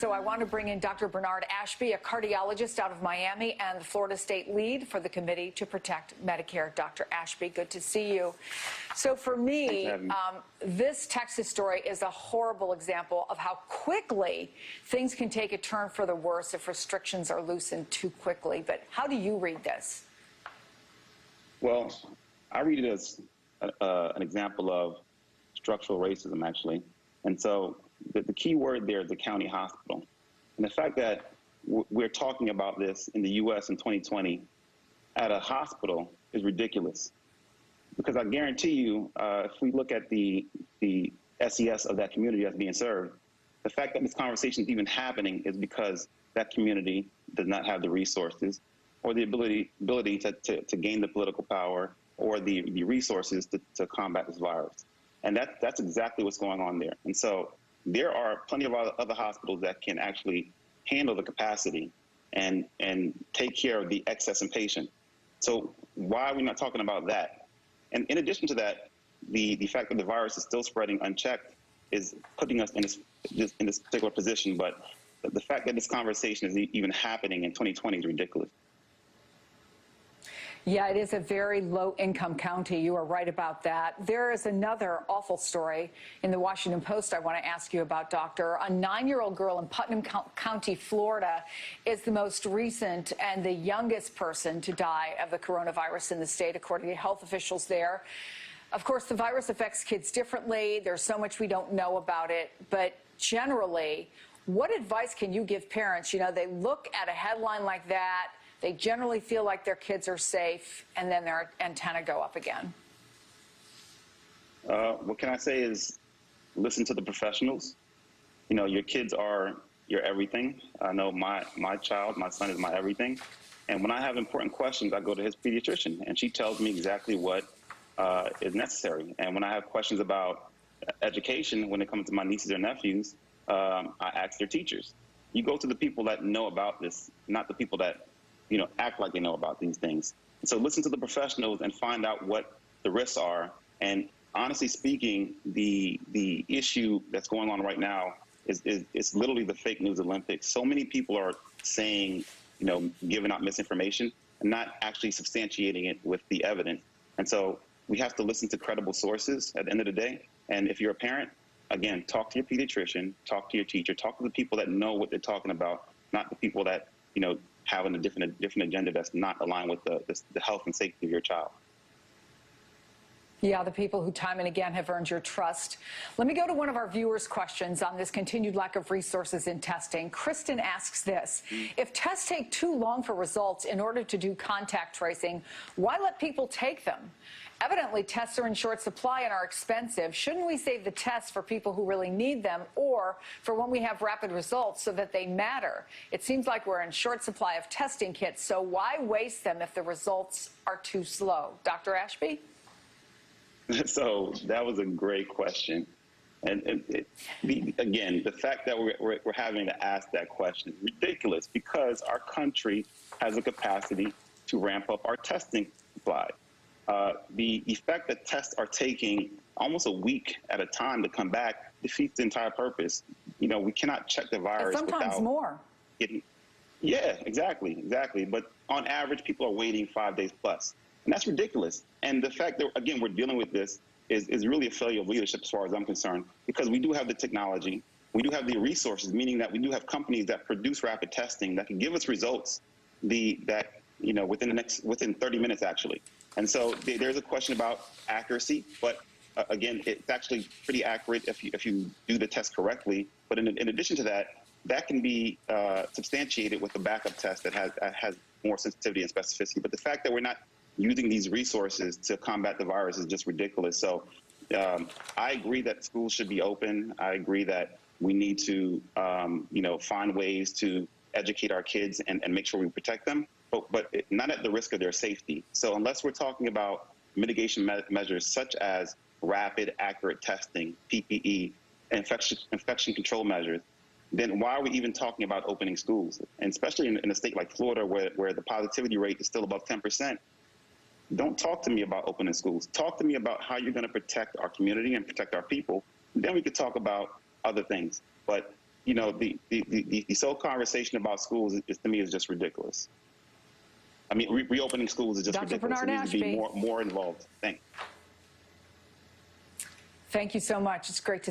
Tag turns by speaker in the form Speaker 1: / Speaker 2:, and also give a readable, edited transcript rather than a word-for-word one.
Speaker 1: So I want to bring in Dr. Bernard Ashby, a cardiologist out of Miami and the Florida State lead for the Committee to Protect Medicare. Dr. Ashby, good to see you. So for me, this Texas story is a horrible example of how quickly things can take a turn for the worse if restrictions are loosened too quickly. But how do you read this?
Speaker 2: Well, I read it as an example of structural racism, actually. And so the key word there is the county hospital. And the fact that we're talking about this in the U.S. in 2020 at a hospital is ridiculous. Because I guarantee you, if we look at the SES of that community that's being served, the fact that this conversation is even happening is because that community does not have the resources or the ability to gain the political power or the resources to combat this virus. And that's exactly what's going on there. And so there are plenty of other hospitals that can actually handle the capacity and take care of the excess in patient. So why are we not talking about that? And in addition to that, the fact that the virus is still spreading unchecked is putting us in this particular position. But the fact that this conversation is even happening in 2020 is ridiculous.
Speaker 1: Yeah, it is a very low-income county. You are right about that. There is another awful story in the Washington Post I want to ask you about, Doctor. A 9-year-old girl in Putnam County, Florida, is the most recent and the youngest person to die of the coronavirus in the state, according to health officials there. Of course, the virus affects kids differently. There's so much we don't know about it. But generally, what advice can you give parents? You know, they look at a headline like that, they generally feel like their kids are safe, and then their antenna go up again.
Speaker 2: What can I say is listen to the professionals. You know, your kids are your everything. I know my son is my everything. And when I have important questions, I go to his pediatrician, and she tells me exactly what is necessary. And when I have questions about education, when it comes to my nieces or nephews, I ask their teachers. You go to the people that know about this, not the people that act like they know about these things. So listen to the professionals and find out what the risks are. And honestly speaking, the issue that's going on right now is literally the fake news Olympics. So many people are saying, giving out misinformation and not actually substantiating it with the evidence. And so we have to listen to credible sources at the end of the day. And if you're a parent, again, talk to your pediatrician, talk to your teacher, talk to the people that know what they're talking about, not the people that, having a different agenda that's not aligned with the health and safety of your child.
Speaker 1: Yeah, the people who time and again have earned your trust. Let me go to one of our viewers' questions on this continued lack of resources in testing. Kristen asks this: if tests take too long for results in order to do contact tracing, why let people take them? Evidently, tests are in short supply and are expensive. Shouldn't we save the tests for people who really need them, or for when we have rapid results so that they matter? It seems like we're in short supply of testing kits, so why waste them if the results are too slow? Dr. Ashby?
Speaker 2: So that was a great question. And again, the fact that we're having to ask that question is ridiculous, because our country has a capacity to ramp up our testing supply. The fact that tests are taking almost a week at a time to come back defeats the entire purpose. We cannot check the virus
Speaker 1: sometimes more.
Speaker 2: Yeah, exactly. But on average, people are waiting 5 days plus. And that's ridiculous. And the fact that, again, we're dealing with this is really a failure of leadership as far as I'm concerned, because we do have the technology, we do have the resources, meaning that we do have companies that produce rapid testing that can give us results within 30 minutes, actually. And so there's a question about accuracy, but again, it's actually pretty accurate if you do the test correctly. But in addition to that, that can be substantiated with a backup test that has more sensitivity and specificity. But the fact that we're not using these resources to combat the virus is just ridiculous. So I agree that schools should be open. I agree that we need to, find ways to educate our kids and make sure we protect them, but not at the risk of their safety. So unless we're talking about mitigation measures such as rapid, accurate testing, PPE, infection control measures, then why are we even talking about opening schools? And especially in a state like Florida, where the positivity rate is still above 10%, don't talk to me about opening schools. Talk to me about how you're going to protect our community and protect our people. Then we could talk about other things. But, you know, the sole conversation about schools is, to me, is just ridiculous. I mean, reopening schools is just
Speaker 1: Dr.
Speaker 2: ridiculous.
Speaker 1: Bernard
Speaker 2: It needs to be
Speaker 1: Ashby.
Speaker 2: more involved. Thank you.
Speaker 1: Thank you so much. It's great to see